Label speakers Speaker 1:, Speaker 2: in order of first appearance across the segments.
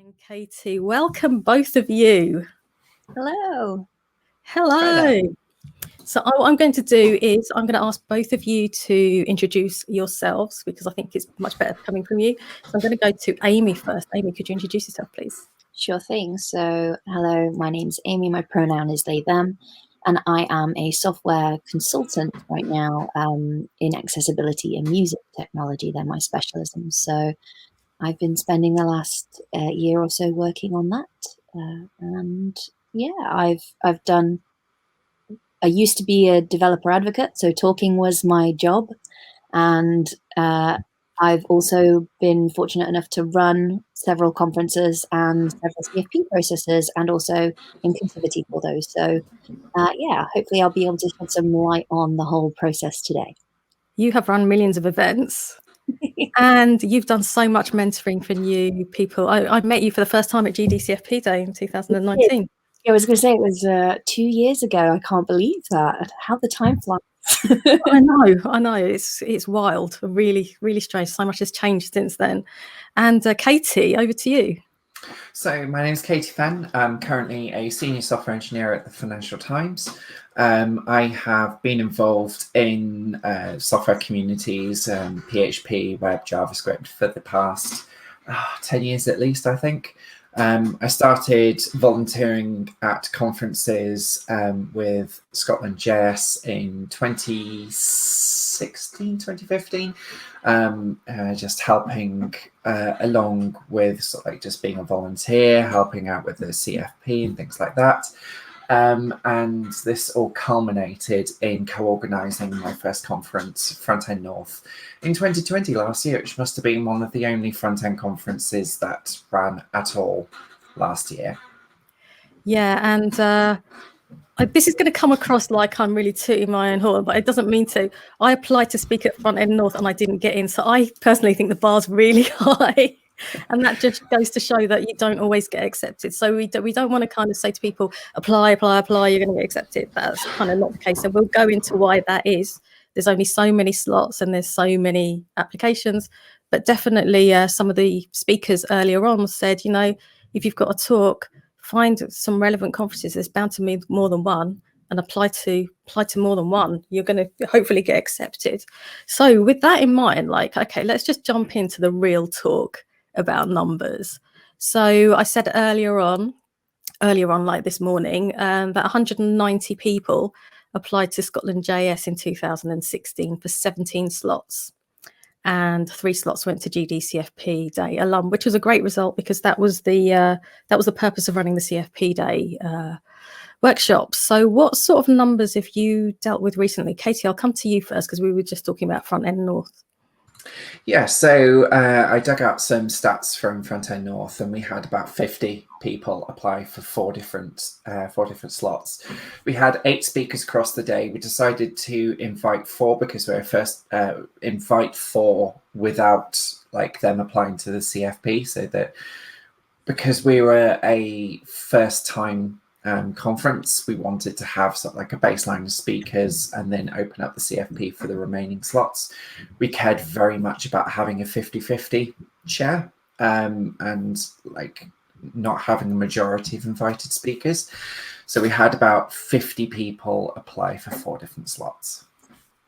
Speaker 1: and Katie, welcome both of you.
Speaker 2: Hello.
Speaker 1: Hello. So what I'm going to do is I'm going to ask both of you to introduce yourselves because I think it's much better coming from you. So I'm going to go to Amy first. Amy, could you introduce yourself, please?
Speaker 2: Sure thing. So, hello, my name's Amy. My pronoun is they, them, and I am a software consultant right now in accessibility and music technology. They're my specialism. So, I've been spending the last year or so working on that, and yeah, I've done. I used to be a developer advocate, so talking was my job, and I've also been fortunate enough to run several conferences and several CFP processes, and also inclusivity for those. So, yeah, hopefully I'll be able to shed some light on the whole process today.
Speaker 1: You have run millions of events. And you've done so much mentoring for new people. I met you for the first time at GDCFP Day in 2019.
Speaker 2: I was going to say it was 2 years ago. I can't believe that. How the time flies.
Speaker 1: I know. It's wild, really, really strange. So much has changed since then. And Katie, over to you.
Speaker 3: So my name is Katie Fenn. I'm currently a senior software engineer at the Financial Times. I have been involved in software communities, PHP, web, JavaScript for the past 10 years at least, I think. I started volunteering at conferences with Scotland JS in 2016, 2015, just helping along with sort of like just being a volunteer, helping out with the CFP and things like that. And this all culminated in co-organising my first conference, Front End North, in 2020 last year, which must have been one of the only front-end conferences that ran at all last year.
Speaker 1: Yeah, and this is going to come across like I'm really tooting my own horn, but it doesn't mean to. I applied to speak at Front End North and I didn't get in. So I personally think the bar's really high. And that just goes to show that you don't always get accepted. So we don't want to kind of say to people, apply, you're going to get accepted. That's kind of not the case. So we'll go into why that is. There's only so many slots and there's so many applications. But definitely some of the speakers earlier on said, you know, if you've got a talk, find some relevant conferences. There's bound to be more than one, and apply to more than one. You're going to hopefully get accepted. So with that in mind, like, okay, let's just jump into the real talk about numbers. So I said earlier on, like this morning, that 190 people applied to Scotland JS in 2016 for 17 slots. And 3 slots went to GDCFP Day alum, which was a great result because that was the purpose of running the CFP Day workshops. So what sort of numbers have you dealt with recently? Katie, I'll come to you first because we were just talking about Front End North.
Speaker 3: Yeah, so I dug out some stats from Front End North, and we had about 50 people apply for four different slots. We had 8 speakers across the day. We decided to invite 4 because we were first invite 4 without like them applying to the CFP, so that because we were a first time conference, we wanted to have sort of like a baseline of speakers and then open up the CFP for the remaining slots. We cared very much about having a 50-50 share and like not having a majority of invited speakers. So we had about 50 people apply for 4 different slots.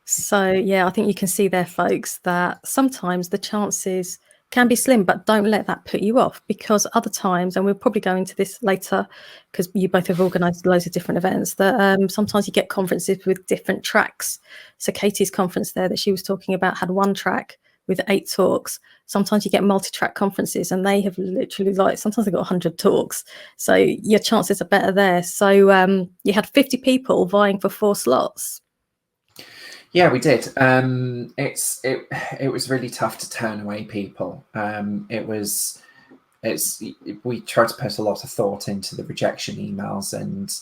Speaker 1: So yeah, I think you can see there, folks, that sometimes the chances can be slim, but don't let that put you off, because other times, and we'll probably go into this later because you both have organised loads of different events, that sometimes you get conferences with different tracks. So Katie's conference there that she was talking about had 1 track with 8 talks. Sometimes you get multi-track conferences and they have literally sometimes they've got 100 talks. So your chances are better there. So you had 50 people vying for 4 slots.
Speaker 3: Yeah, we did. It was really tough to turn away people. We tried to put a lot of thought into the rejection emails and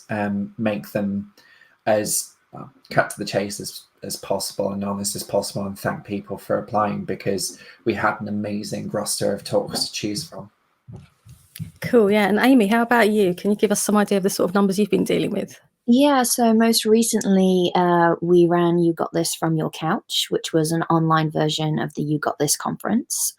Speaker 3: make them as cut to the chase as possible and honest as possible, and thank people for applying because we had an amazing roster of talks to choose from.
Speaker 1: Cool, yeah. And Amy, how about you? Can you give us some idea of the sort of numbers you've been dealing with?
Speaker 2: Yeah, so most recently we ran You Got This From Your Couch, which was an online version of the You Got This conference.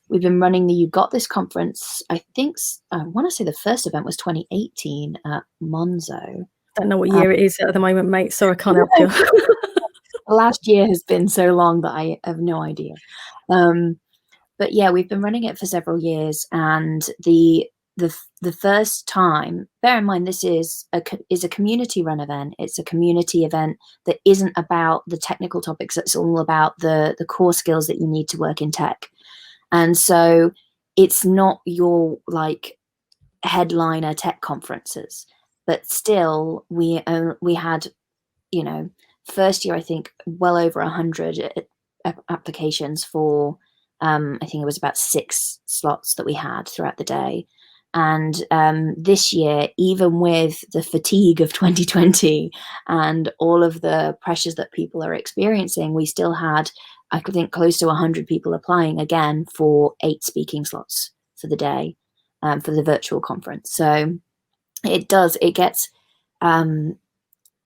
Speaker 2: we've been running the You Got This conference. I think, I want to say the first event was 2018 at Monzo.
Speaker 1: Don't know what year it is at the moment, mate, so I can't help you.
Speaker 2: The last year has been so long that I have no idea. But yeah, we've been running it for several years, and the first time, bear in mind, this is a community run event. It's a community event that isn't about the technical topics. It's all about the core skills that you need to work in tech. And so it's not your like headliner tech conferences, but still we had, you know, first year, I think well over 100 applications for, I think it was about 6 slots that we had throughout the day. And this year, even with the fatigue of 2020 and all of the pressures that people are experiencing, we still had, I think, close to 100 people applying again for 8 speaking slots for the day, for the virtual conference. So it gets,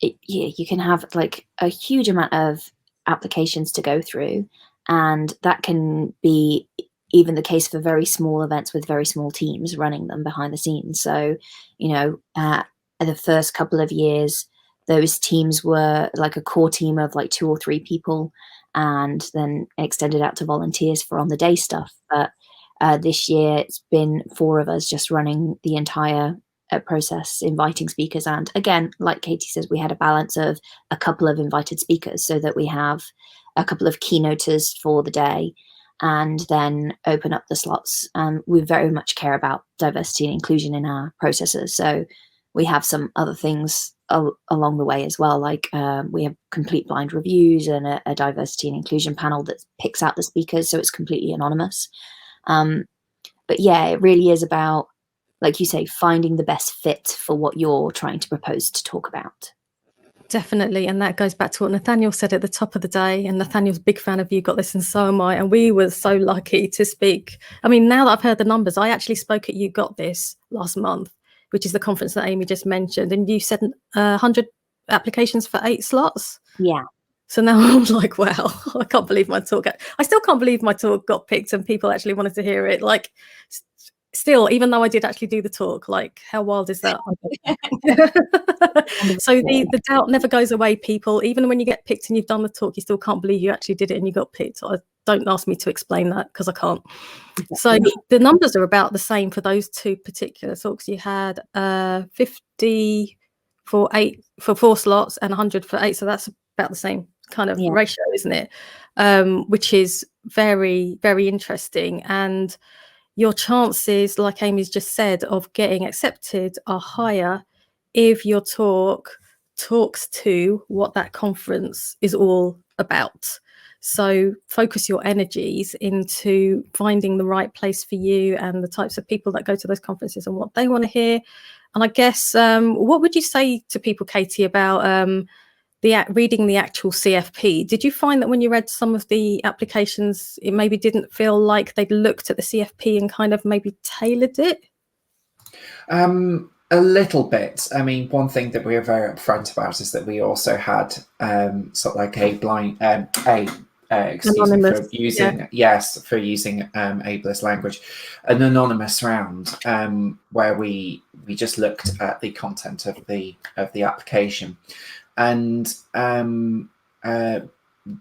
Speaker 2: you can have like a huge amount of applications to go through, and that can be even the case for very small events with very small teams running them behind the scenes. So, you know, the first couple of years, those teams were like a core team of like 2 or 3 people, and then extended out to volunteers for on the day stuff. But this year, it's been 4 of us just running the entire process, inviting speakers. And again, like Katie says, we had a balance of a couple of invited speakers so that we have a couple of keynoters for the day, and then open up the slots. We very much care about diversity and inclusion in our processes. So we have some other things along the way as well. Like we have complete blind reviews and a diversity and inclusion panel that picks out the speakers. So it's completely anonymous. But yeah, it really is about, like you say, finding the best fit for what you're trying to propose to talk about.
Speaker 1: Definitely. And that goes back to what Nathaniel said at the top of the day. And Nathaniel's a big fan of You Got This, and so am I. And we were so lucky to speak. I mean, now that I've heard the numbers, I actually spoke at You Got This last month, which is the conference that Amy just mentioned. And you said 100 applications for 8 slots.
Speaker 2: Yeah.
Speaker 1: So now I'm like, wow, I can't believe my talk. I still can't believe my talk got picked and people actually wanted to hear it. Like, still, even though I did actually do the talk, like, how wild is that? So the doubt never goes away, people. Even when you get picked and you've done the talk, you still can't believe you actually did it and you got picked. Don't ask me to explain that because I can't. So the numbers are about the same for those 2 particular talks. You had 50 for 4 slots and 100 for 8. So that's about the same kind of ratio, isn't it? Which is very, very interesting. And your chances, like Amy's just said, of getting accepted are higher if your talk talks to what that conference is all about. So focus your energies into finding the right place for you and the types of people that go to those conferences and what they want to hear. And I guess, what would you say to people, Katie, about reading the actual CFP? Did you find that when you read some of the applications, it maybe didn't feel like they'd looked at the CFP and kind of maybe tailored it?
Speaker 3: A little bit. I mean, one thing that we were very upfront about is that we also had sort of like a blind excuse me for using for using ableist language, an anonymous round where we just looked at the content of the application. And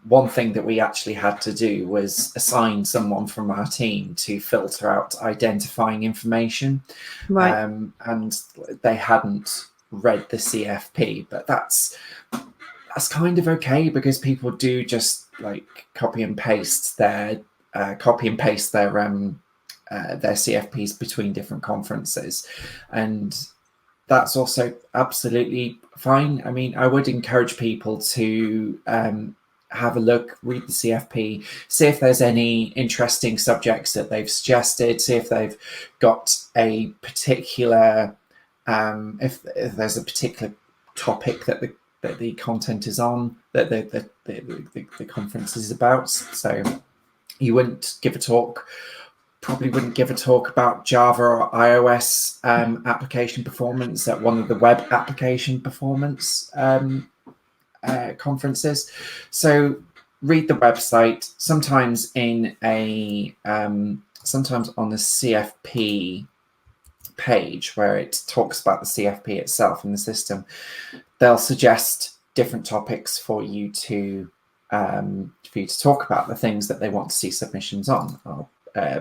Speaker 3: one thing that we actually had to do was assign someone from our team to filter out identifying information.
Speaker 1: Right.
Speaker 3: And they hadn't read the CFP, but that's kind of okay, because people do just like copy and paste their CFPs between different conferences, and that's also absolutely fine. I mean, I would encourage people to have a look, read the CFP, see if there's any interesting subjects that they've suggested, see if they've got a particular, if there's a particular topic that the content is on, that the conference is about. So you probably wouldn't give a talk about Java or iOS application performance at one of the web application performance conferences. So read the website. Sometimes in a sometimes on the CFP page where it talks about the CFP itself and the system, they'll suggest different topics for you to talk about, the things that they want to see submissions on. I'll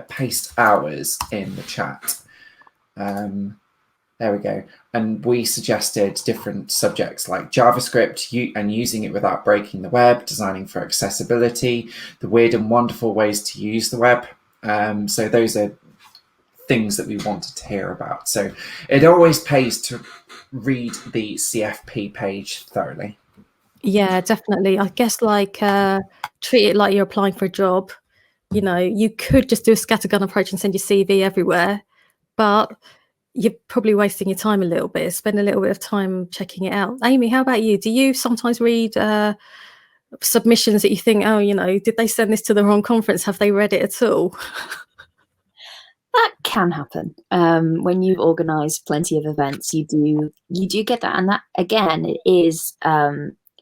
Speaker 3: paste ours in the chat. There we go. And we suggested different subjects like JavaScript and using it without breaking the web, designing for accessibility, the weird and wonderful ways to use the web. So those are things that we wanted to hear about. So it always pays to read the CFP page thoroughly.
Speaker 1: Yeah, definitely. I guess like treat it like you're applying for a job. You know, you could just do a scattergun approach and send your CV everywhere, but you're probably wasting your time a little bit. Spend a little bit of time checking it out. Amy, how about you? Do you sometimes read submissions that you think, oh, you know, did they send this to the wrong conference? Have they read it at all?
Speaker 2: That can happen. When you've organised plenty of events, you do get that, and that again, it is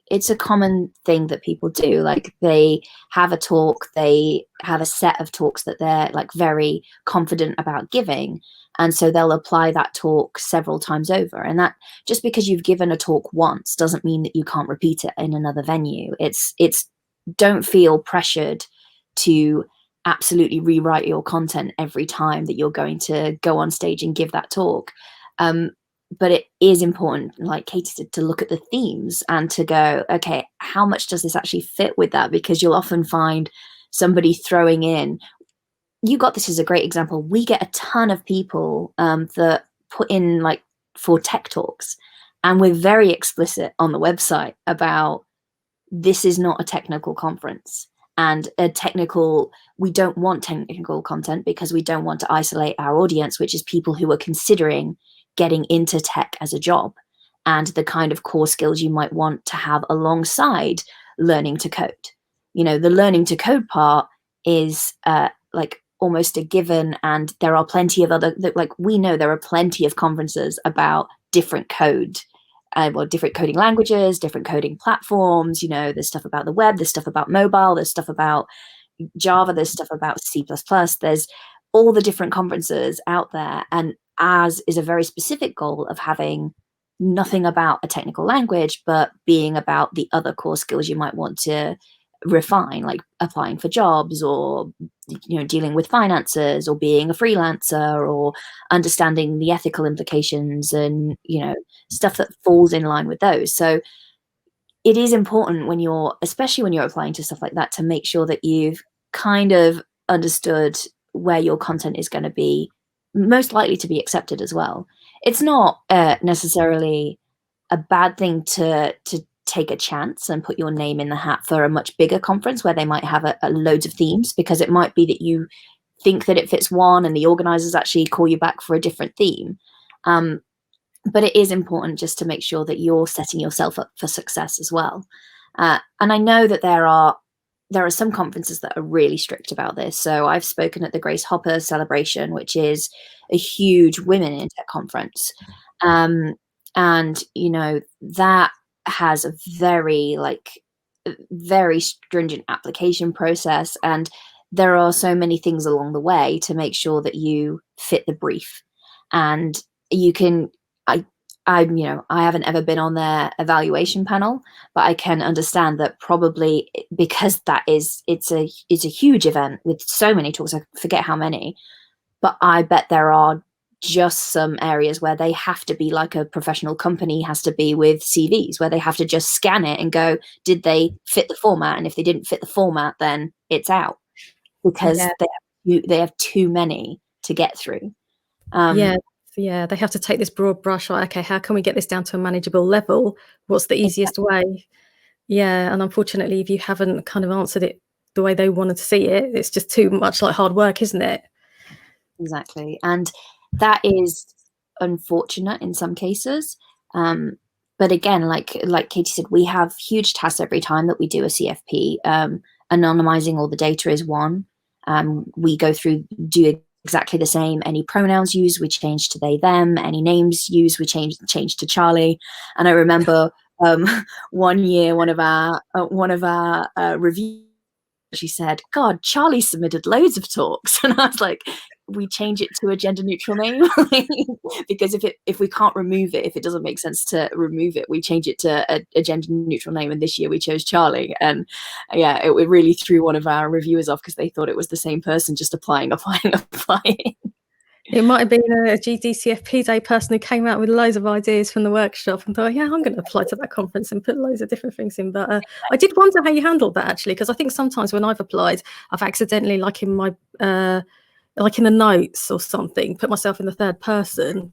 Speaker 2: it's a common thing that people do. Like they have a talk, they have a set of talks that they're like very confident about giving, and so they'll apply that talk several times over. And that just because you've given a talk once doesn't mean that you can't repeat it in another venue. It's don't feel pressured to absolutely rewrite your content every time that you're going to go on stage and give that talk. But it is important, like Katie said, to look at the themes and to go, okay, how much does this actually fit with that? Because you'll often find somebody throwing in, you got this as a great example. We get a ton of people that put in like for tech talks, and we're very explicit on the website about this is not a technical conference. And we don't want technical content because we don't want to isolate our audience, which is people who are considering getting into tech as a job and the kind of core skills you might want to have alongside learning to code. You know, the learning to code part is like almost a given, and there are plenty of other, like we know there are plenty of conferences about different code. Different coding languages, different coding platforms. You know, there's stuff about the web, there's stuff about mobile, there's stuff about Java, there's stuff about C++. There's all the different conferences out there. And ours is a very specific goal of having nothing about a technical language, but being about the other core skills you might want to refine, like applying for jobs, or you know, dealing with finances, or being a freelancer, or understanding the ethical implications, and you know, stuff that falls in line with those. So it is important when especially when you're applying to stuff like that, to make sure that you've kind of understood where your content is going to be most likely to be accepted as well. It's not necessarily a bad thing to take a chance and put your name in the hat for a much bigger conference where they might have a loads of themes, because it might be that you think that it fits one and the organizers actually call you back for a different theme. But it is important just to make sure that you're setting yourself up for success as well. And I know that there are some conferences that are really strict about this. So I've spoken at the Grace Hopper Celebration, which is a huge women in tech conference. And, you know, that has a very stringent application process. And there are so many things along the way to make sure that you fit the brief. And you can, I haven't ever been on their evaluation panel, but I can understand that probably because it's a huge event with so many talks. I forget how many, but I bet there are just some areas where they have to be like a professional company has to be with CVs, where they have to just scan it and go, did they fit the format? And if they didn't fit the format, then it's out, because they have too many to get through.
Speaker 1: Yeah, they have to take this broad brush. Like, okay, how can we get this down to a manageable level? What's the easiest way? Yeah, and unfortunately, if you haven't kind of answered it the way they wanted to see it, it's just too much like hard work, isn't it?
Speaker 2: Exactly. And that is unfortunate in some cases. But again, like Katie said, we have huge tasks every time that we do a CFP. Anonymizing all the data is one. We go through, do exactly the same. Any pronouns used, we change to they, them. Any names used, we change to Charlie. And I remember one year, one of our review she said, God, Charlie submitted loads of talks. And I was like, we change it to a gender neutral name. Because if we can't remove it, if it doesn't make sense to remove it, we change it to a gender neutral name. And this year we chose Charlie. And yeah, it really threw one of our reviewers off because they thought it was the same person just applying.
Speaker 1: It might have been a GDCFP Day person who came out with loads of ideas from the workshop and thought, yeah, I'm going to apply to that conference and put loads of different things in. But I did wonder how you handled that, actually, because I think sometimes when I've applied, I've accidentally, like in my, like in the notes or something, put myself in the third person.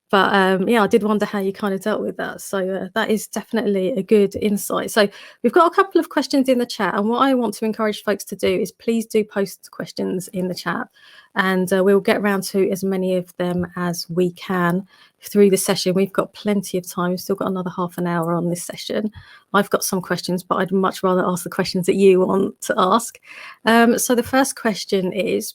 Speaker 1: But yeah, I did wonder how you kind of dealt with that. So that is definitely a good insight. So we've got a couple of questions in the chat. And what I want to encourage folks to do is please do post questions in the chat. And we'll get around to as many of them as we can through the session. We've got plenty of time. We've still got another half an hour on this session. I've got some questions, but I'd much rather ask the questions that you want to ask. So the first question is,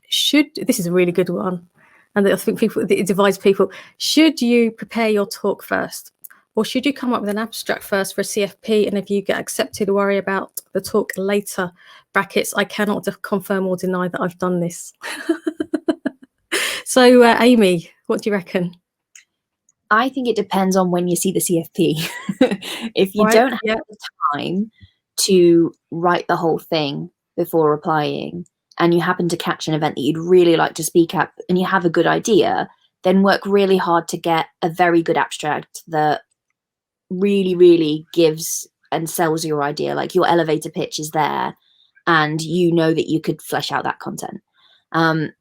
Speaker 1: this is a really good one. And I think it divides people. Should you prepare your talk first? Or should you come up with an abstract first for a CFP? And if you get accepted, worry about the talk later. Brackets, I cannot confirm or deny that I've done this. So, Amy, what do you reckon?
Speaker 2: I think it depends on when you see the CFP. If you don't have the time to write the whole thing before applying, and you happen to catch an event that you'd really like to speak at and you have a good idea, then work really hard to get a very good abstract that really, really gives and sells your idea. Like your elevator pitch is there and you know that you could flesh out that content. You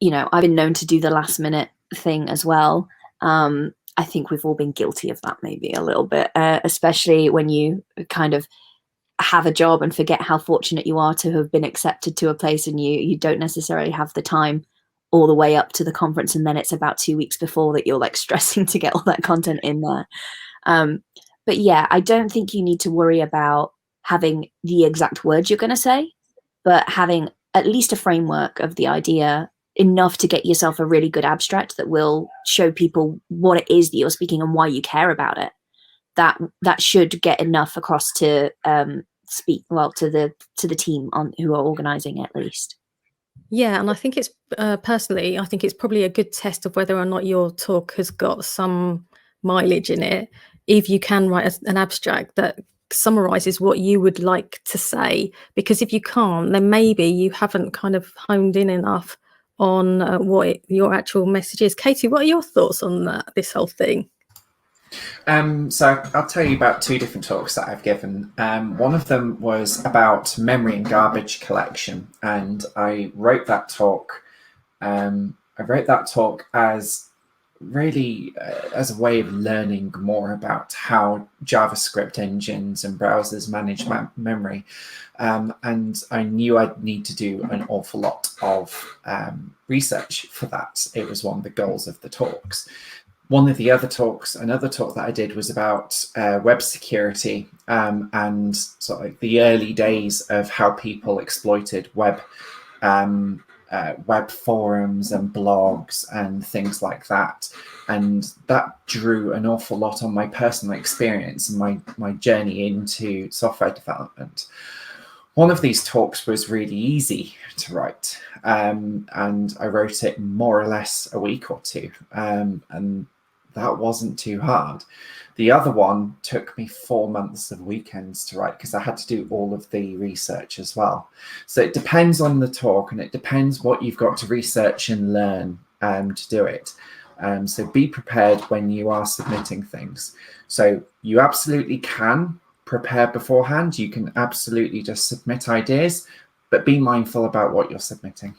Speaker 2: know, I've been known to do the last minute thing as well. I think we've all been guilty of that maybe a little bit, especially when you kind of have a job and forget how fortunate you are to have been accepted to a place, and you don't necessarily have the time all the way up to the conference, and then it's about 2 weeks before that you're like stressing to get all that content in there. But yeah, I don't think you need to worry about having the exact words you're going to say, but having at least a framework of the idea, enough to get yourself a really good abstract that will show people what it is that you're speaking and why you care about it. That should get enough across to speak well to the team who are organizing it, at least.
Speaker 1: Yeah, and I think it's personally, I think it's probably a good test of whether or not your talk has got some mileage in it. If you can write an abstract that summarizes what you would like to say, because if you can't, then maybe you haven't kind of honed in enough on what your actual message is. Katie, what are your thoughts on this whole thing?
Speaker 3: So I'll tell you about 2 different talks that I've given. One of them was about memory and garbage collection, and I wrote that talk. As really as a way of learning more about how JavaScript engines and browsers manage memory, and I knew I'd need to do an awful lot of research for that. It was one of the goals of the talks. Another talk that I did was about web security and sort of like the early days of how people exploited web forums and blogs and things like that. And that drew an awful lot on my personal experience and my journey into software development. One of these talks was really easy to write, and I wrote it more or less a week or 2, and that wasn't too hard. The other one took me 4 months of weekends to write because I had to do all of the research as well. So it depends on the talk, and it depends what you've got to research and learn to do it. So be prepared when you are submitting things. So you absolutely can prepare beforehand. You can absolutely just submit ideas, but be mindful about what you're submitting.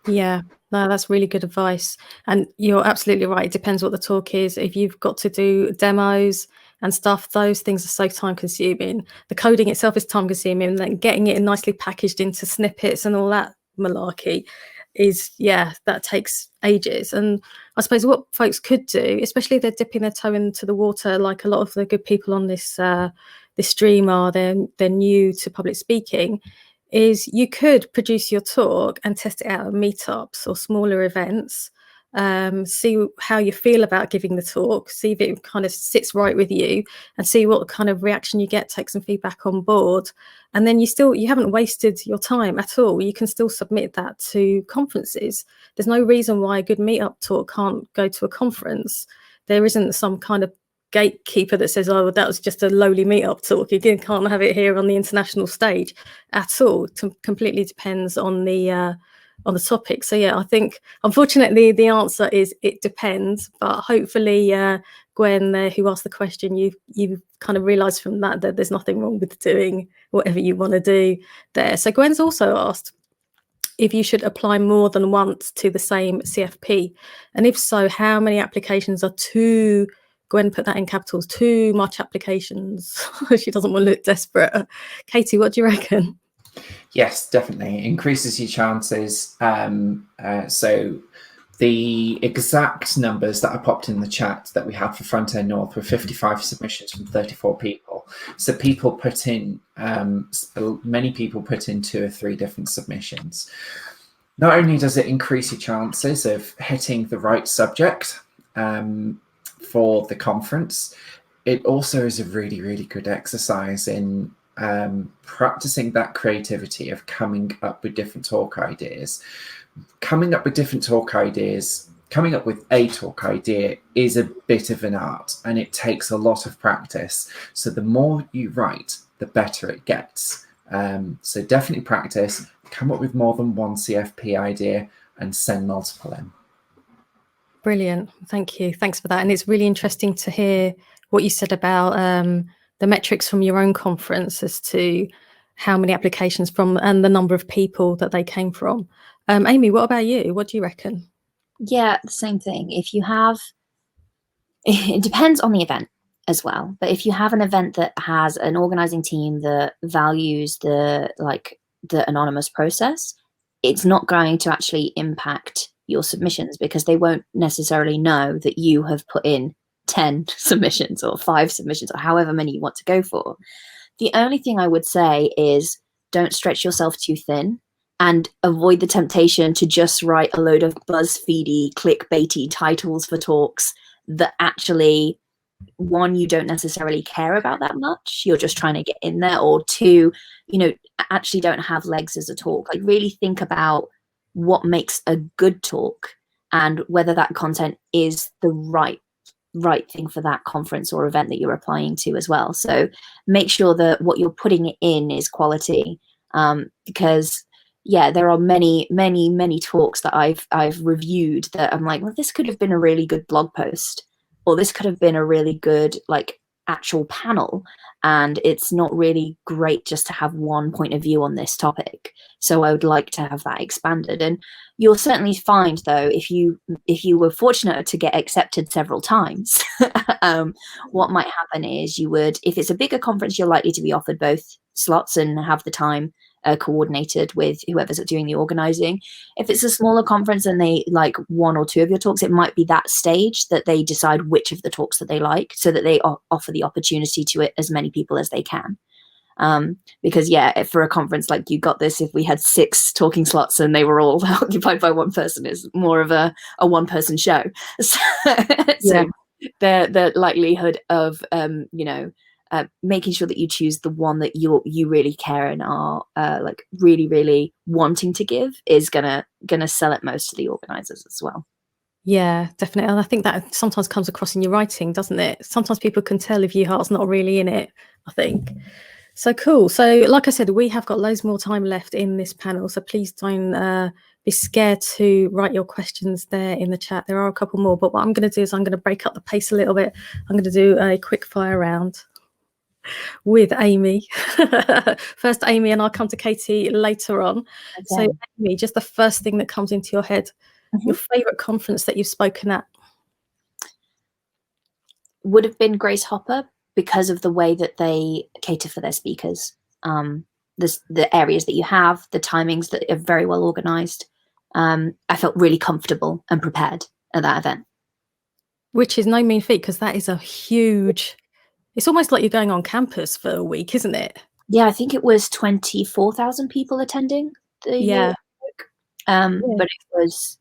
Speaker 1: Yeah, no, that's really good advice. And you're absolutely right. It depends what the talk is. If you've got to do demos and stuff, those things are so time consuming. The coding itself is time consuming, and then getting it nicely packaged into snippets and all that malarkey is, yeah, that takes ages. And I suppose what folks could do, especially if they're dipping their toe into the water, like a lot of the good people on this stream are, they're new to public speaking, is you could produce your talk and test it out at meetups or smaller events see how you feel about giving the talk, see if it kind of sits right with you, and see what kind of reaction you get, take some feedback on board. And then you haven't wasted your time at all. You can still submit that to conferences. There's no reason why a good meetup talk can't go to a conference. There isn't some kind of gatekeeper that says, oh, that was just a lowly meetup talk, you can't have it here on the international stage at all. It completely depends on the topic. So yeah, I think unfortunately the answer is it depends, but hopefully Gwen, who asked the question, you've kind of realized from that there's nothing wrong with doing whatever you want to do there. So Gwen's also asked if you should apply more than once to the same CFP, and if so, how many applications are too, Gwen put that in capitals, too much applications. She doesn't want to look desperate. Katie, what do you reckon?
Speaker 3: Yes, definitely. Increases your chances. So the exact numbers that I popped in the chat that we had for Front End North were 55 submissions from 34 people. So people put in, many people put in 2 or 3 different submissions. Not only does it increase your chances of hitting the right subject for the conference, it also is a really, really good exercise in practicing that creativity of coming up with different talk ideas. Coming up with a talk idea is a bit of an art, and it takes a lot of practice. So the more you write, the better it gets. So definitely practice, come up with more than one CFP idea and send multiple in.
Speaker 1: Brilliant. Thank you. Thanks for that. And it's really interesting to hear what you said about the metrics from your own conference as to how many applications from and the number of people that they came from. Amy, what about you? What do you reckon?
Speaker 2: Yeah, the same thing. If you have, it depends on the event as well, but if you have an event that has an organizing team that values the anonymous process, it's not going to actually impact your submissions, because they won't necessarily know that you have put in 10 submissions or 5 submissions or however many you want to go for. The only thing I would say is don't stretch yourself too thin, and avoid the temptation to just write a load of BuzzFeedy, clickbaity titles for talks that actually, 1, you don't necessarily care about that much, you're just trying to get in there, or 2, actually don't have legs as a talk. Like, really think about what makes a good talk and whether that content is the right thing for that conference or event that you're applying to as well. So make sure that what you're putting in is quality, because yeah, there are many talks that I've reviewed that I'm like, well, this could have been a really good blog post, or this could have been a really good actual panel, and it's not really great just to have one point of view on this topic. So I would like to have that expanded. And you'll certainly find, though, if you were fortunate to get accepted several times, what might happen is you would, if it's a bigger conference, you're likely to be offered both slots and have the time coordinated with whoever's doing the organizing. If it's a smaller conference and they like 1 or 2 of your talks, it might be that stage that they decide which of the talks that they like, so that they offer the opportunity to it as many people as they can. Because yeah, for a conference like You Got This, if we had 6 talking slots and they were all occupied by one person, it's more of a one-person show. So the likelihood of making sure that you choose the one that you really care and are really wanting to give is gonna sell it most to the organizers as well.
Speaker 1: Yeah, definitely. And I think that sometimes comes across in your writing, doesn't it? Sometimes people can tell if your heart's not really in it, I think. So cool. So like I said, we have got loads more time left in this panel, so please don't be scared to write your questions there in the chat. There are a couple more, but what I'm going to do is I'm going to break up the pace a little bit. I'm going to do a quick fire round with Amy. First Amy, and I'll come to Katie later on. Okay. So Amy, just the first thing that comes into your head, your favorite conference that you've spoken at?
Speaker 2: Would have been Grace Hopper, because of the way that they cater for their speakers. The areas that you have, the timings that are very well organized. I felt really comfortable and prepared at that event. Which is no mean feat, because that is a huge, it's almost like you're going on campus for a week, isn't it? Yeah, I think it was 24,000 people attending. But it was,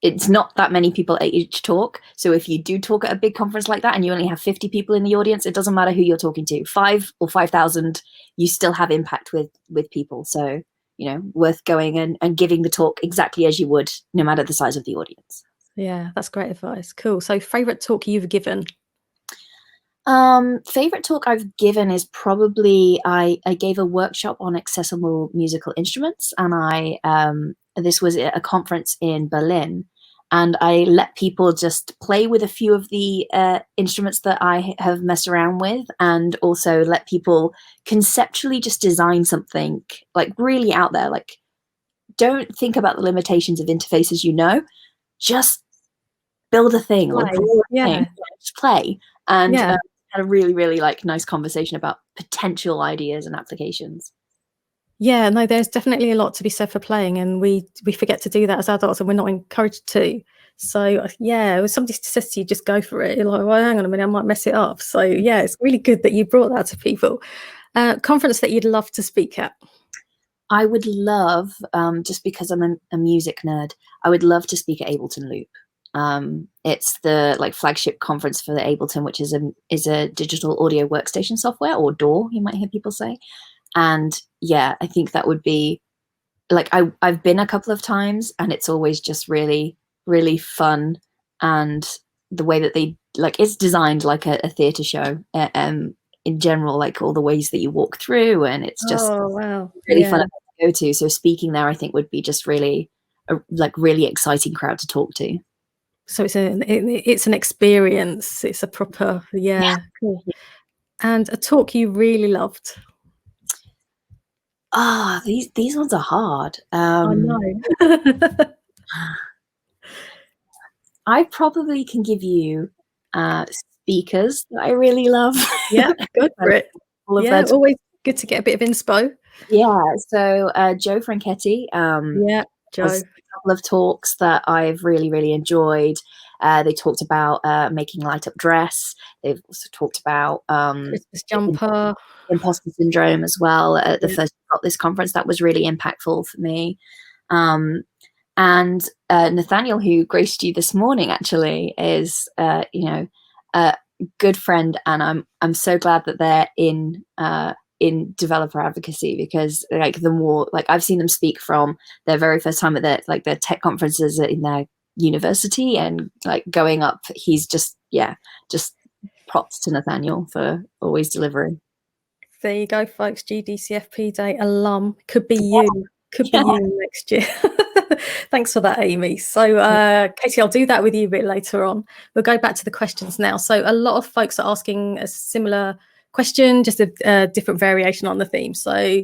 Speaker 2: it's not that many people at each talk. So if you do talk at a big conference like that and you only have 50 people in the audience, it doesn't matter who you're talking to, 5 or 5,000, you still have impact with people. So, you know, worth going and giving the talk exactly as you would, no matter the size of the audience.
Speaker 1: Yeah, that's great advice. Cool. So favorite talk you've given?
Speaker 2: Favorite talk I've given is probably, I gave a workshop on accessible musical instruments, and this was at a conference in Berlin, and I let people just play with a few of the instruments that I have messed around with, and also let people conceptually just design something like really out there. Like, don't think about the limitations of interfaces, you know, just build a thing or draw a thing, just play. And had a really, really like nice conversation about potential ideas and applications.
Speaker 1: Yeah, no, there's definitely a lot to be said for playing, and we forget to do that as adults, and we're not encouraged to. So yeah, when somebody says to you, just go for it, you're like, well, hang on a minute, I might mess it up. So yeah, it's really good that you brought that to people. Conference that you'd love to speak at?
Speaker 2: I would love, just because I'm a music nerd, I would love to speak at Ableton Loop. It's the like flagship conference for the Ableton, which is a digital audio workstation software, or DAW, you might hear people say. And yeah, I think that would be like, I've been a couple of times, and it's always just really, really fun. And the way that they like, it's designed like a theatre show, in general, like all the ways that you walk through, and it's just really fun to go to. So speaking there, I think, would be just really like really exciting crowd to talk to.
Speaker 1: So it's an experience. It's a proper cool. And a talk you really loved?
Speaker 2: These ones are hard.
Speaker 1: I know.
Speaker 2: I probably can give you speakers that I really love.
Speaker 1: Yeah, good for it. Yeah, always good to get a bit of inspo.
Speaker 2: Yeah, so Joe Franchetti
Speaker 1: Joe.
Speaker 2: has a couple of talks that I've really, really enjoyed. They talked about making light up dress. They've also talked about
Speaker 1: Christmas jumper,
Speaker 2: imposter syndrome as well at the first got this conference. That was really impactful for me. And Nathaniel, who graced you this morning, actually is you know, a good friend, and I'm so glad that they're in developer advocacy, because like the more like I've seen them speak from their very first time at their tech conferences in their university, and like going up, he's just props to Nathaniel for always delivering.
Speaker 1: There you go, folks. GDCFP Day alum. Could be you. Could be you next year. Thanks for that, Amy. So Katie, I'll do that with you a bit later on. We'll go back to the questions now. So a lot of folks are asking a similar question, just a different variation on the theme. So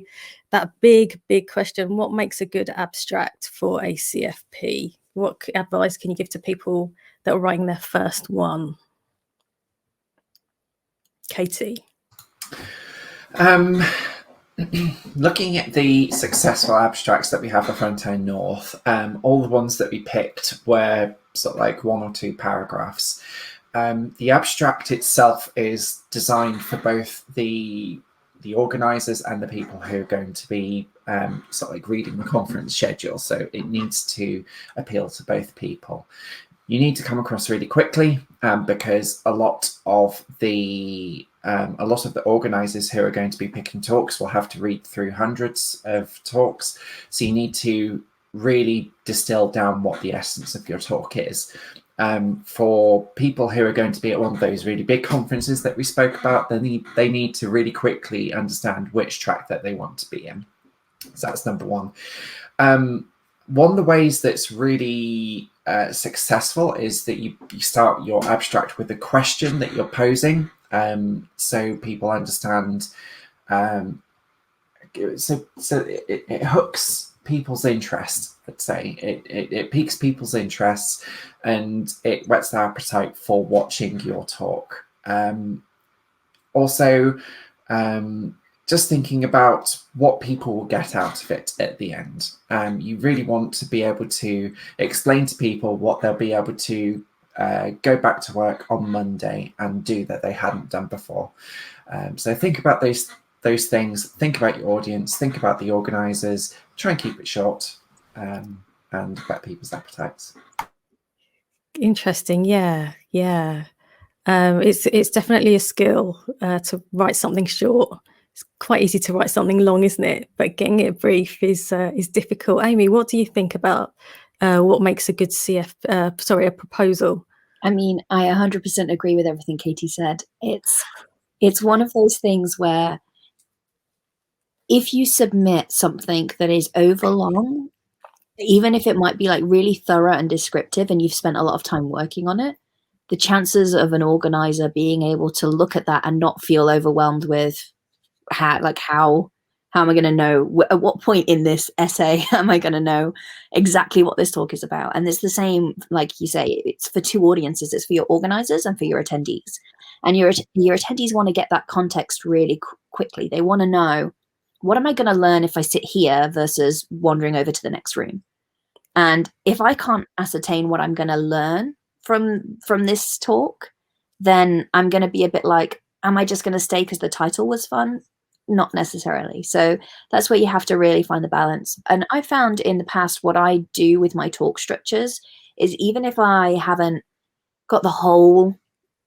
Speaker 1: that big question, what makes a good abstract for a CFP? What advice can you give to people that are writing their first one? Katie?
Speaker 3: Looking at the successful abstracts that we have for Frontend North, all the ones that we picked were sort of like 1 or 2 paragraphs. The abstract itself is designed for both the organisers and the people who are going to be sort of like reading the conference schedule. So it needs to appeal to both people. You need to come across really quickly because a lot of the organisers who are going to be picking talks will have to read through hundreds of talks. So you need to really distill down what the essence of your talk is. For people who are going to be at one of those really big conferences that we spoke about, they need to really quickly understand which track that they want to be in. So that's number one. One of the ways that's really successful is that you start your abstract with a question that you're posing, so people understand. So it hooks people's interest. I'd say it piques people's interests, and it whets their appetite for watching your talk. Also, just thinking about what people will get out of it at the end. You really want to be able to explain to people what they'll be able to go back to work on Monday and do that they hadn't done before. So think about those things. Think about your audience. Think about the organisers. Try and keep it short and whet people's appetites.
Speaker 1: Interesting. Yeah. It's definitely a skill to write something short. It's quite easy to write something long, isn't it? But getting it brief is difficult. Amy, what do you think about what makes a good a proposal?
Speaker 2: I mean, I 100% agree with everything Katie said. It's one of those things where if you submit something that is overlong, even if it might be like really thorough and descriptive and you've spent a lot of time working on it, the chances of an organizer being able to look at that and not feel overwhelmed with how am I going to know at what point in this essay am I going to know exactly what this talk is about? And it's the same, like you say, it's for two audiences. It's for your organizers and for your attendees. And your attendees want to get that context really quickly. They want to know, what am I going to learn if I sit here versus wandering over to the next room? And if I can't ascertain what I'm going to learn from this talk, then I'm going to be a bit like, am I just going to stay because the title was fun? Not necessarily. So that's where you have to really find the balance. And I found in the past, what I do with my talk structures is, even if I haven't got the whole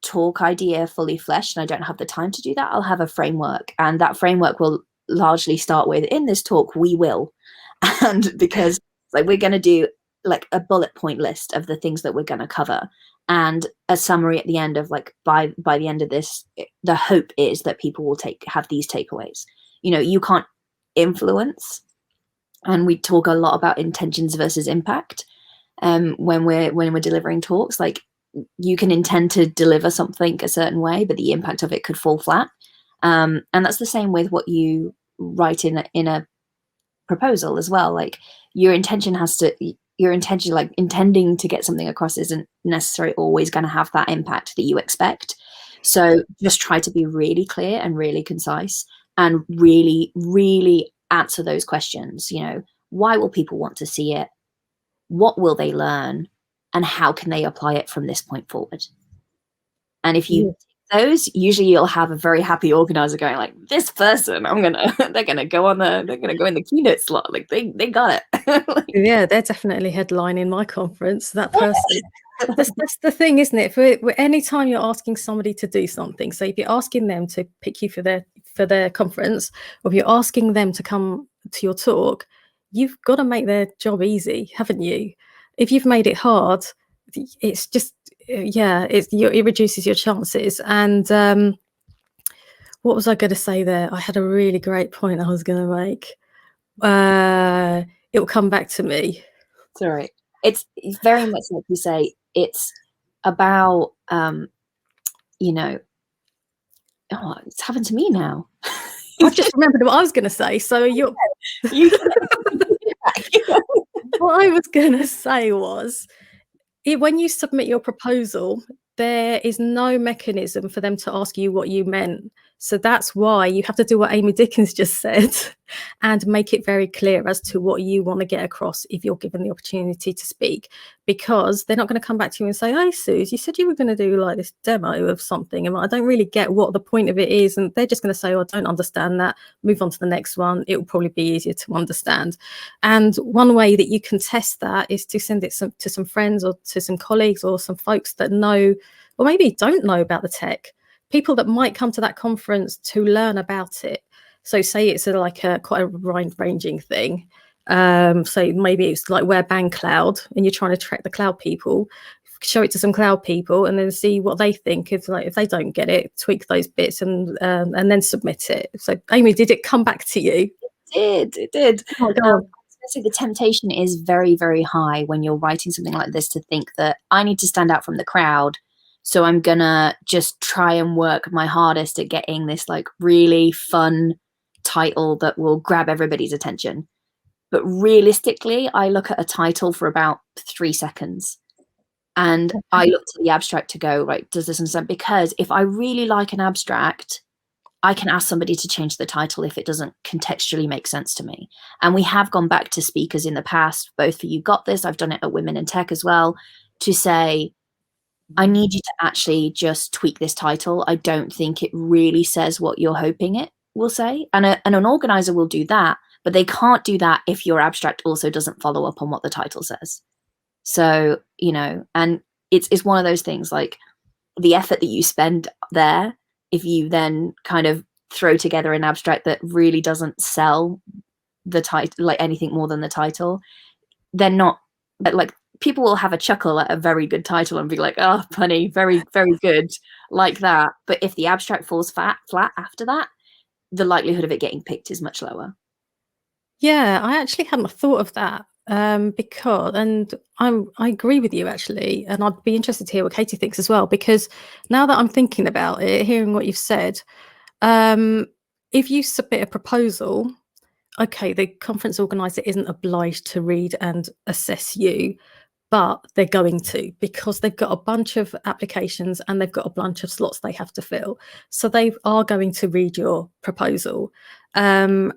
Speaker 2: talk idea fully fleshed and I don't have the time to do that, I'll have a framework, and that framework will largely start with, in this talk we will, and because like we're going to do like a bullet point list of the things that we're going to cover, and a summary at the end of like, by the end of this, the hope is that people will have these takeaways. You know, you can't influence, and we talk a lot about intentions versus impact when we're delivering talks. Like, you can intend to deliver something a certain way, but the impact of it could fall flat. And that's the same with what you write in a proposal as well. Like, your intention, like intending to get something across, isn't necessarily always going to have that impact that you expect. So just try to be really clear and really concise, and really, really answer those questions. You know, why will people want to see it? What will they learn? And how can they apply it from this point forward? And if you those, usually you'll have a very happy organizer going like, this person, they're gonna go in the keynote slot. Like they got it.
Speaker 1: Like, yeah, they're definitely headlining my conference. That person. That's the thing, isn't it? For anytime you're asking somebody to do something, so if you're asking them to pick you for their conference, or if you're asking them to come to your talk, you've got to make their job easy, haven't you? If you've made it hard, it's just, it reduces your chances. And what was I going to say there? I had a really great point I was going to make. It will come back to me.
Speaker 2: Sorry. It's very much like you say, it's about, it's happened to me now.
Speaker 1: I've just remembered what I was going to say. So what I was going to say was, when you submit your proposal, there is no mechanism for them to ask you what you meant. So that's why you have to do what Amy Dickens just said and make it very clear as to what you want to get across if you're given the opportunity to speak, because they're not going to come back to you and say, "Hey, Suze, you said you were going to do like this demo of something, and I don't really get what the point of it is." And they're just going to say, "Oh, I don't understand that. Move on to the next one. It will probably be easier to understand." And one way that you can test that is to send it to some friends or to some colleagues or some folks that know, or maybe don't know about the tech. People that might come to that conference to learn about it. So say it's quite a wide-ranging thing. So maybe it's like Wear Bang Cloud, and you're trying to track the cloud people. Show it to some cloud people, and then see what they think. If they don't get it, tweak those bits, and then submit it. So Amy, did it come back to you?
Speaker 2: It did. Oh, so the temptation is very, very high when you're writing something like this to think that I need to stand out from the crowd. So I'm gonna just try and work my hardest at getting this like really fun title that will grab everybody's attention. But realistically, I look at a title for about 3 seconds, and I look to the abstract to go, right, does this understand? Because if I really like an abstract, I can ask somebody to change the title if it doesn't contextually make sense to me. And we have gone back to speakers in the past, both for You Got This, I've done it at Women in Tech as well, to say, I need you to actually just tweak this title. I don't think it really says what you're hoping it will say. And an organizer will do that, but they can't do that if your abstract also doesn't follow up on what the title says. So, and it's one of those things, like the effort that you spend there, if you then kind of throw together an abstract that really doesn't sell the title, like anything more than the title, they're not, like, people will have a chuckle at a very good title and be like, oh, punny, very, very good, like that. But if the abstract falls flat after that, the likelihood of it getting picked is much lower.
Speaker 1: Yeah, I actually hadn't thought of that, because, and I agree with you actually, and I'd be interested to hear what Katie thinks as well, because now that I'm thinking about it, hearing what you've said, if you submit a proposal, okay, the conference organizer isn't obliged to read and assess you, but they're going to, because they've got a bunch of applications and they've got a bunch of slots they have to fill. So they are going to read your proposal. And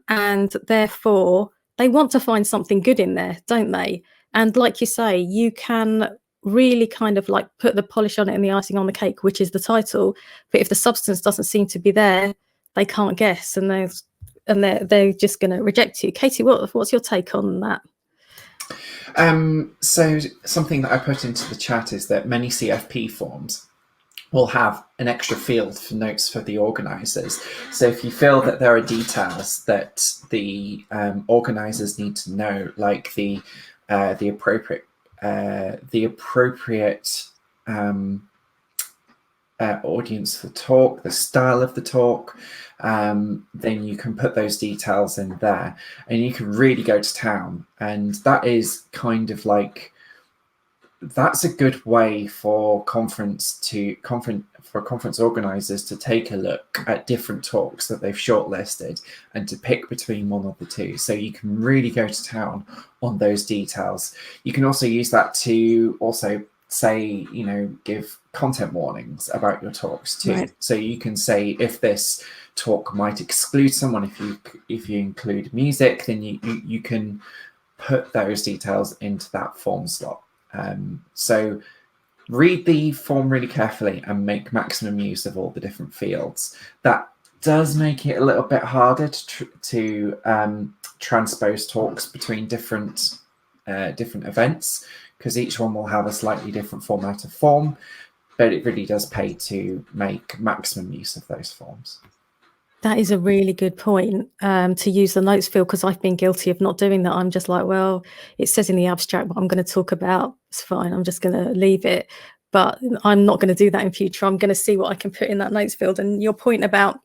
Speaker 1: therefore, they want to find something good in there, don't they? And like you say, you can really kind of like put the polish on it and the icing on the cake, which is the title. But if the substance doesn't seem to be there, they can't guess, and they're just going to reject you. Katie, what's your take on that?
Speaker 3: So something that I put into the chat is that many CFP forms will have an extra field for notes for the organisers. So if you feel that there are details that the organisers need to know, like the appropriate audience for talk, the style of the talk, then you can put those details in there, and you can really go to town. And that is kind of like, that's a good way for conference organizers to take a look at different talks that they've shortlisted and to pick between one of the two. So you can really go to town on those details. You can also use that to also say, give content warnings about your talks too. Right. So you can say, if this talk might exclude someone, if you include music, then you can put those details into that form slot. So read the form really carefully and make maximum use of all the different fields. That does make it a little bit harder to transpose talks between different events, because each one will have a slightly different format of form, but it really does pay to make maximum use of those forms.
Speaker 1: That is a really good point, to use the notes field, because I've been guilty of not doing that. I'm just like, well, it says in the abstract what I'm going to talk about. It's fine. I'm just going to leave it. But I'm not going to do that in future. I'm going to see what I can put in that notes field. And your point about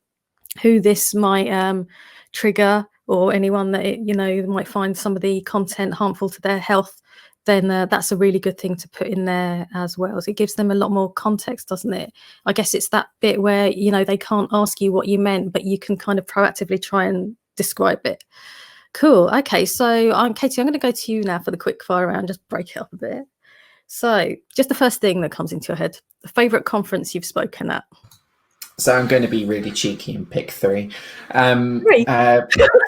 Speaker 1: who this might trigger, or anyone that might find some of the content harmful to their health, then that's a really good thing to put in there as well. So it gives them a lot more context, doesn't it? I guess it's that bit where, they can't ask you what you meant, but you can kind of proactively try and describe it. Cool. Okay, so Katie, I'm going to go to you now for the quick fire round, just break it up a bit. So just the first thing that comes into your head, the favourite conference you've spoken at.
Speaker 3: So I'm going to be really cheeky and pick three.
Speaker 1: Three?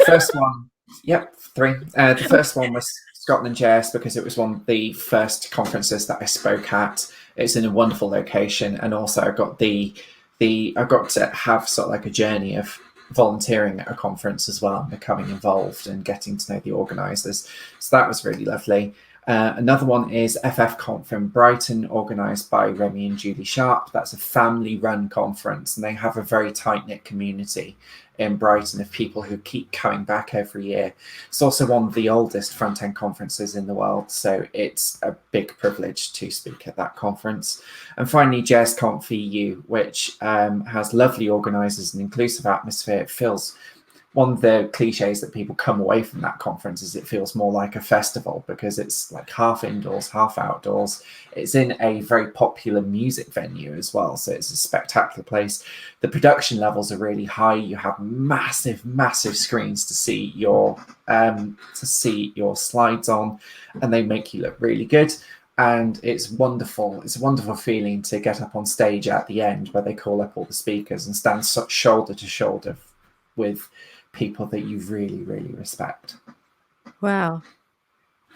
Speaker 3: First one, yep, three. The first one was Scotland JS, because it was one of the first conferences that I spoke at. It's in a wonderful location, and also I got I got to have sort of like a journey of volunteering at a conference as well, and becoming involved and getting to know the organisers. So that was really lovely. Another one is FF Conf in Brighton, organised by Remy and Julie Sharp. That's a family-run conference, and they have a very tight-knit community in Brighton of people who keep coming back every year. It's also one of the oldest front-end conferences in the world, so it's a big privilege to speak at that conference. And finally, JSConf EU, which has lovely organisers and inclusive atmosphere. It feels, one of the cliches that people come away from that conference is it feels more like a festival, because it's like half indoors, half outdoors. It's in a very popular music venue as well, so it's a spectacular place. The production levels are really high. You have massive, massive screens to see your slides on, and they make you look really good. And it's wonderful. It's a wonderful feeling to get up on stage at the end, where they call up all the speakers and stand shoulder to shoulder with people that you really, really respect.
Speaker 1: Wow.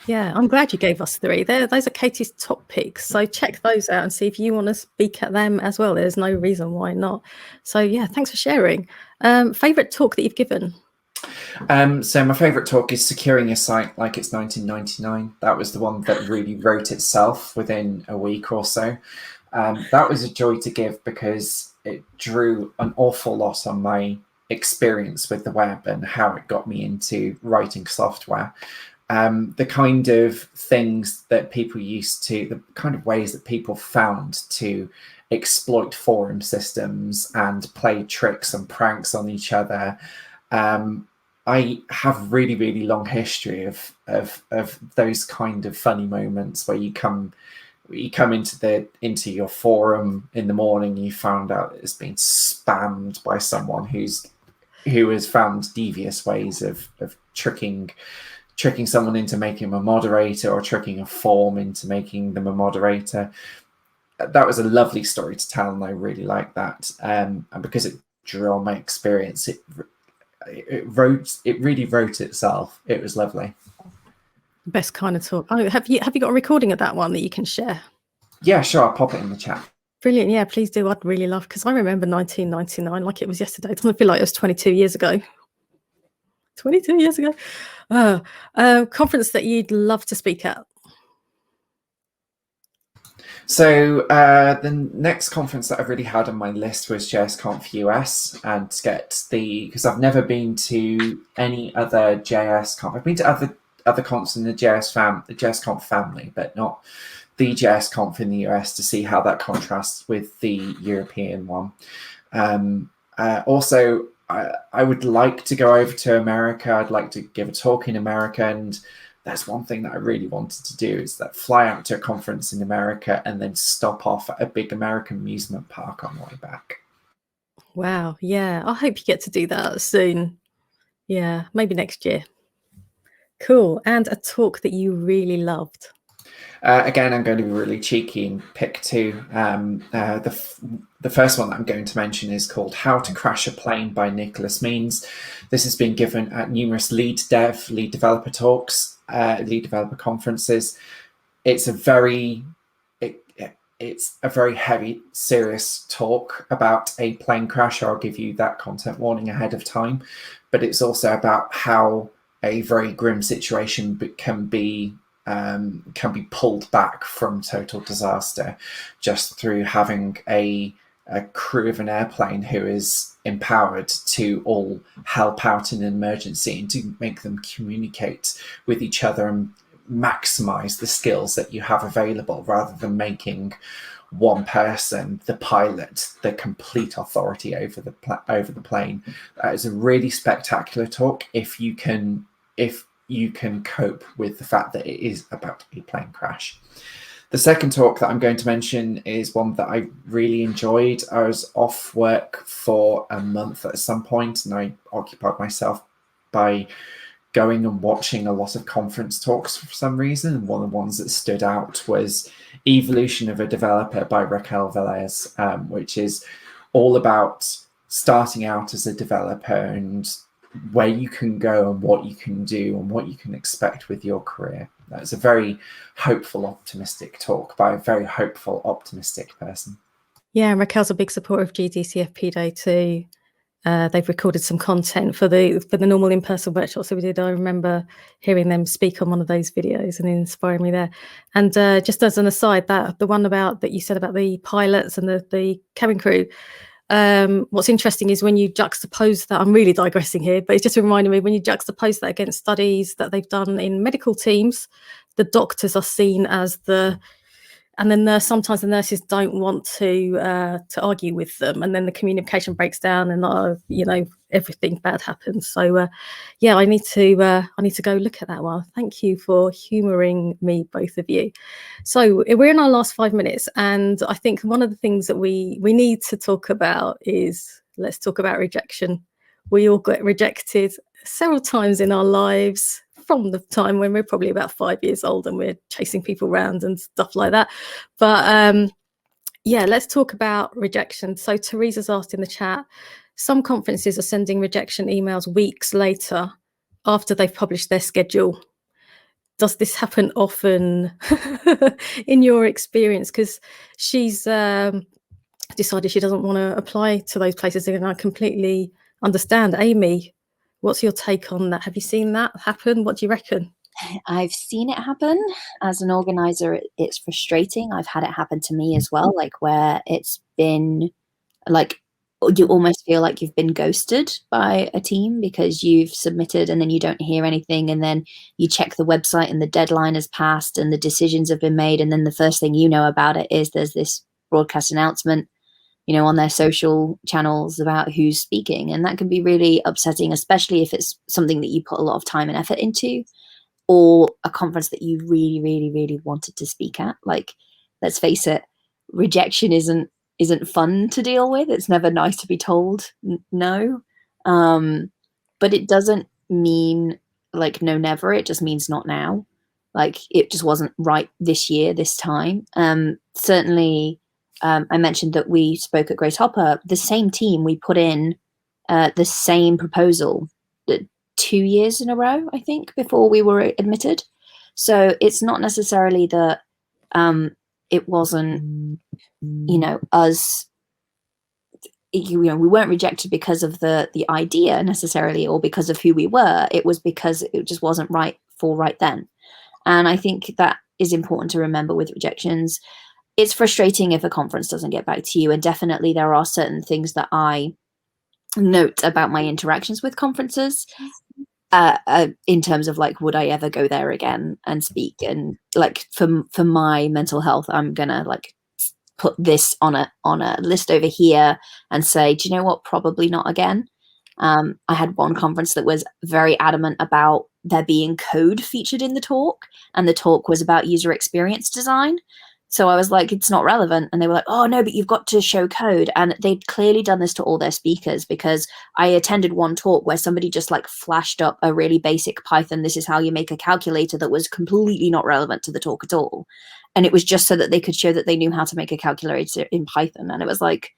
Speaker 1: Yeah, I'm glad you gave us three. Those are Katie's top picks. So check those out and see if you want to speak at them as well. There's no reason why not. So yeah, thanks for sharing. Favorite talk that you've given?
Speaker 3: So my favourite talk is Securing a Site Like It's 1999. That was the one that really wrote itself within a week or so. That was a joy to give because it drew an awful lot on my experience with the web and how it got me into writing software. The kind of things that people used to, the kind of ways that people found to exploit forum systems and play tricks and pranks on each other. I have really, really long history of those kind of funny moments where you come into your forum in the morning, you found out it's been spammed by someone who has found devious ways of tricking someone into making them a moderator, or tricking a form into making them a moderator. That was a lovely story to tell, and I really liked that. And because it drew on my experience, it really wrote itself. It was lovely.
Speaker 1: Best kind of talk. Oh, have you got a recording of that one that you can share?
Speaker 3: Yeah, sure. I'll pop it in the chat.
Speaker 1: Brilliant. Yeah, please do. I'd really love, because I remember 1999 like it was yesterday. It doesn't feel like it was 22 years ago. 22 years ago. Conference that you'd love to speak at?
Speaker 3: So the next conference that I've really had on my list was JSConf US, and to get because I've never been to any other JS conf. I've been to other conferences in the JSConf family, but not the JSConf in the US, to see how that contrasts with the European one. Also, I would like to go over to America. I'd like to give a talk in America, and that's one thing that I really wanted to do, is that fly out to a conference in America and then stop off at a big American amusement park on the way back.
Speaker 1: Wow. Yeah. I hope you get to do that soon. Yeah. Maybe next year. Cool. And a talk that you really loved?
Speaker 3: Again, I'm going to be really cheeky and pick two. The first one that I'm going to mention is called How to Crash a Plane by Nicholas Means. This has been given at numerous lead developer talks, lead developer conferences. It's a very heavy, serious talk about a plane crash. I'll give you that content warning ahead of time, but it's also about how a very grim situation can be pulled back from total disaster just through having a crew of an airplane who is empowered to all help out in an emergency and to make them communicate with each other and maximize the skills that you have available, rather than making one person, the pilot, the complete authority over the plane. That is a really spectacular talk if you can cope with the fact that it is about a plane crash. The second talk that I'm going to mention is one that I really enjoyed. I was off work for a month at some point, and I occupied myself by going and watching a lot of conference talks for some reason. And one of the ones that stood out was Evolution of a Developer by Raquel Velez, which is all about starting out as a developer and where you can go and what you can do and what you can expect with your career. That's a very hopeful, optimistic talk by a very hopeful, optimistic person.
Speaker 1: Yeah, Raquel's a big supporter of GDCFP Day too. They've recorded some content for the normal in-person workshops that we did. I remember hearing them speak on one of those videos and inspiring me there. And just as an aside, that the one about that you said about the pilots and the cabin crew, what's interesting is when you juxtapose that, I'm really digressing here, but it's just reminding me, when you juxtapose that against studies that they've done in medical teams, the doctors are seen as and then sometimes the nurses don't want to argue with them, and then the communication breaks down, and everything bad happens. So yeah, I need to go look at that one. Thank you for humouring me, both of you. So we're in our last 5 minutes, and I think one of the things that we need to talk about is, let's talk about rejection. We all get rejected several times in our lives, from the time when we're probably about 5 years old and we're chasing people around and stuff like that. But yeah, let's talk about rejection. So Teresa's asked in the chat, some conferences are sending rejection emails weeks later after they've published their schedule. Does this happen often in your experience? Because she's decided she doesn't want to apply to those places, and I completely understand. Amy, What's your take on that? Have you seen that happen? What do you reckon?
Speaker 2: I've seen it happen. As an organizer, it's frustrating. I've had it happen to me as well, like where it's been like you almost feel like you've been ghosted by a team because you've submitted and then you don't hear anything, and then you check the website and the deadline has passed and the decisions have been made, and then the first thing you know about it is there's this broadcast announcement, you know, on their social channels about who's speaking. And that can be really upsetting, especially if it's something that you put a lot of time and effort into, or a conference that you really, really, really wanted to speak at. Like, let's face it, rejection isn't fun to deal with. It's never nice to be told no. But it doesn't mean like no never. It just means not now. Like, it just wasn't right this year, this time. Certainly, I mentioned that we spoke at Grace Hopper. The same team, we put in the same proposal 2 years in a row, I think, before we were admitted. So it's not necessarily that it wasn't, you know, us, you know, we weren't rejected because of the idea necessarily, or because of who we were. It was because it just wasn't right then. And I think that is important to remember with rejections. It's frustrating if a conference doesn't get back to you, and definitely there are certain things that I note about my interactions with conferences, in terms of like, would I ever go there again and speak? And like for my mental health, I'm gonna like put this on a list over here and say, do you know what? Probably not again. I had one conference that was very adamant about there being code featured in the talk, and the talk was about user experience design. So I was like, it's not relevant. And they were like, oh no, but you've got to show code. And they'd clearly done this to all their speakers, because I attended one talk where somebody just like flashed up a really basic Python, this is how you make a calculator, that was completely not relevant to the talk at all. And it was just so that they could show that they knew how to make a calculator in Python. And it was like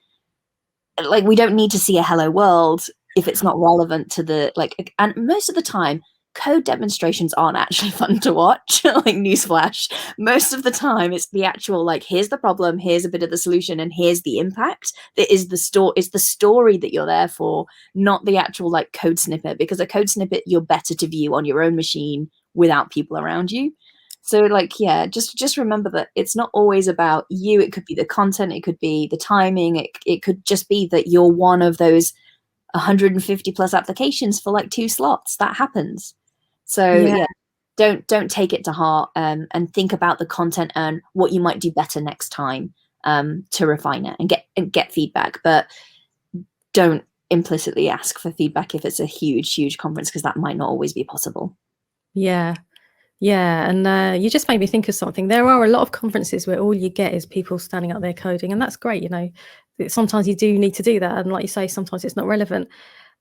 Speaker 2: we don't need to see a hello world if it's not relevant to the like. And most of the time, code demonstrations aren't actually fun to watch. Like, newsflash, most of the time it's the actual like, here's the problem, here's a bit of the solution, and here's the impact. That is the story. It's the story that you're there for, not the actual like code snippet, because a code snippet you're better to view on your own machine without people around you. So like, yeah, just remember that it's not always about you. It could be the content, it could be the timing, it could just be that you're one of those 150 plus applications for like 2 slots. That happens. So yeah, don't take it to heart, and think about the content and what you might do better next time, to refine it and get feedback. But don't implicitly ask for feedback if it's a huge conference, because that might not always be possible.
Speaker 1: Yeah, and you just made me think of something. There are a lot of conferences where all you get is people standing up there coding, and that's great. You know, sometimes you do need to do that, and like you say, sometimes it's not relevant.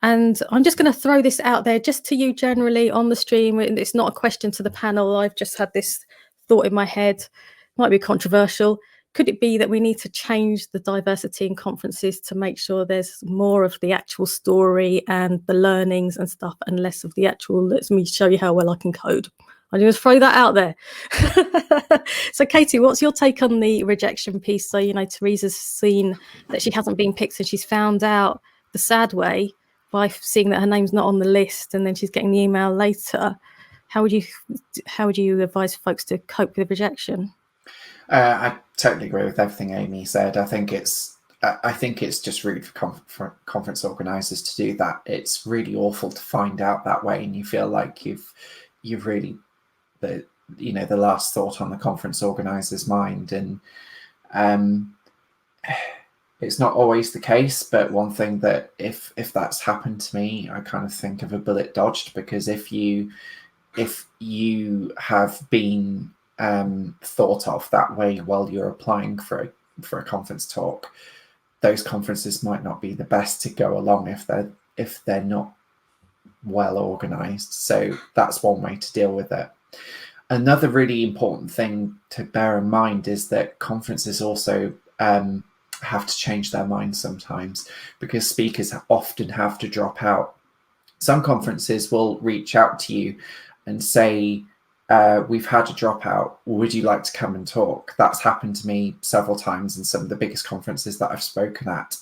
Speaker 1: And I'm just going to throw this out there just to you generally on the stream. It's not a question to the panel. I've just had this thought in my head. Might be controversial. Could it be that we need to change the diversity in conferences to make sure there's more of the actual story and the learnings and stuff, and less of the actual, let me show you how well I can code? I'll just throw that out there. So Katie, what's your take on the rejection piece? So, you know, Teresa's seen that she hasn't been picked, and she's found out the sad way by seeing that her name's not on the list, and then she's getting the email later. How would you advise folks to cope with rejection?
Speaker 3: I totally agree with everything Amy said. I think it's just rude for conference organisers to do that. It's really awful to find out that way, and you feel like you've really the last thought on the conference organiser's mind. And it's not always the case, but one thing that if that's happened to me, I kind of think of a bullet dodged, because if you have been thought of that way while you're applying for a conference talk, those conferences might not be the best to go along if they're not well organized. So that's one way to deal with it. Another really important thing to bear in mind is that conferences also have to change their minds sometimes, because speakers often have to drop out. Some conferences will reach out to you and say, we've had a dropout, would you like to come and talk? That's happened to me several times in some of the biggest conferences that I've spoken at.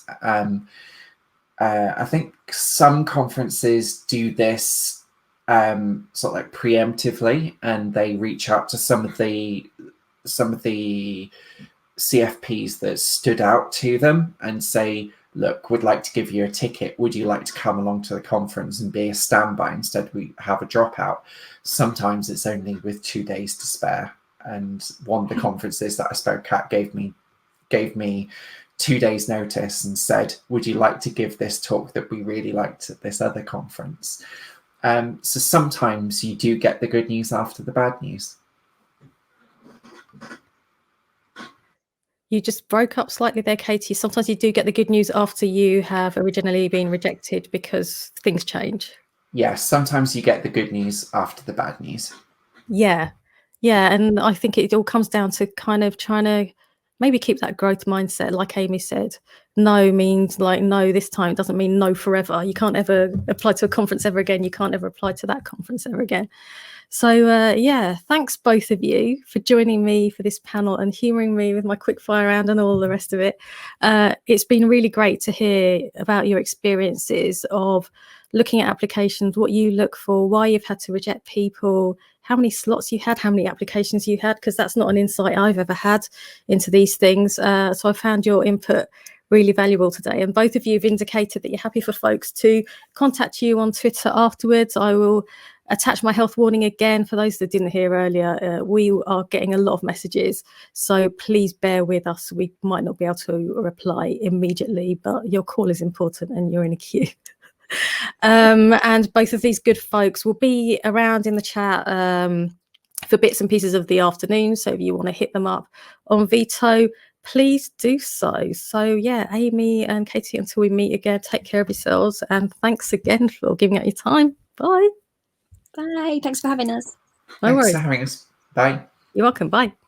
Speaker 3: I think some conferences do this sort of like preemptively, and they reach out to some of the CFPs that stood out to them and say, look, we'd like to give you a ticket. Would you like to come along to the conference and be a standby? Instead, we have a dropout. Sometimes it's only with 2 days to spare. And one of the conferences that I spoke at gave me 2 days notice and said, would you like to give this talk that we really liked at this other conference? So sometimes you do get the good news after the bad news.
Speaker 1: You just broke up slightly there, Katie. Sometimes you do get the good news after you have originally been rejected because things change.
Speaker 3: Yes, sometimes you get the good news after the bad news.
Speaker 1: Yeah. And I think it all comes down to kind of trying to maybe keep that growth mindset. Like Amy said, no means like no this time. It doesn't mean no forever. You can't ever apply to a conference ever again. You can't ever apply to that conference ever again. So yeah, thanks both of you for joining me for this panel and humouring me with my quick fire round and all the rest of it. It's been really great to hear about your experiences of looking at applications, what you look for, why you've had to reject people, how many slots you had, how many applications you had, because that's not an insight I've ever had into these things. So I found your input really valuable today. And both of you have indicated that you're happy for folks to contact you on Twitter afterwards. I will attach my health warning again for those that didn't hear earlier. We are getting a lot of messages, so please bear with us. We might not be able to reply immediately, but your call is important and you're in a queue. And both of these good folks will be around in the chat for bits and pieces of the afternoon. So if you want to hit them up on Veto, please do so. So yeah, Amy and Katie, until we meet again, take care of yourselves. And thanks again for giving up your time. Bye.
Speaker 2: Bye. Thanks for having us.
Speaker 3: Thanks for having us. Bye.
Speaker 1: You're welcome. Bye.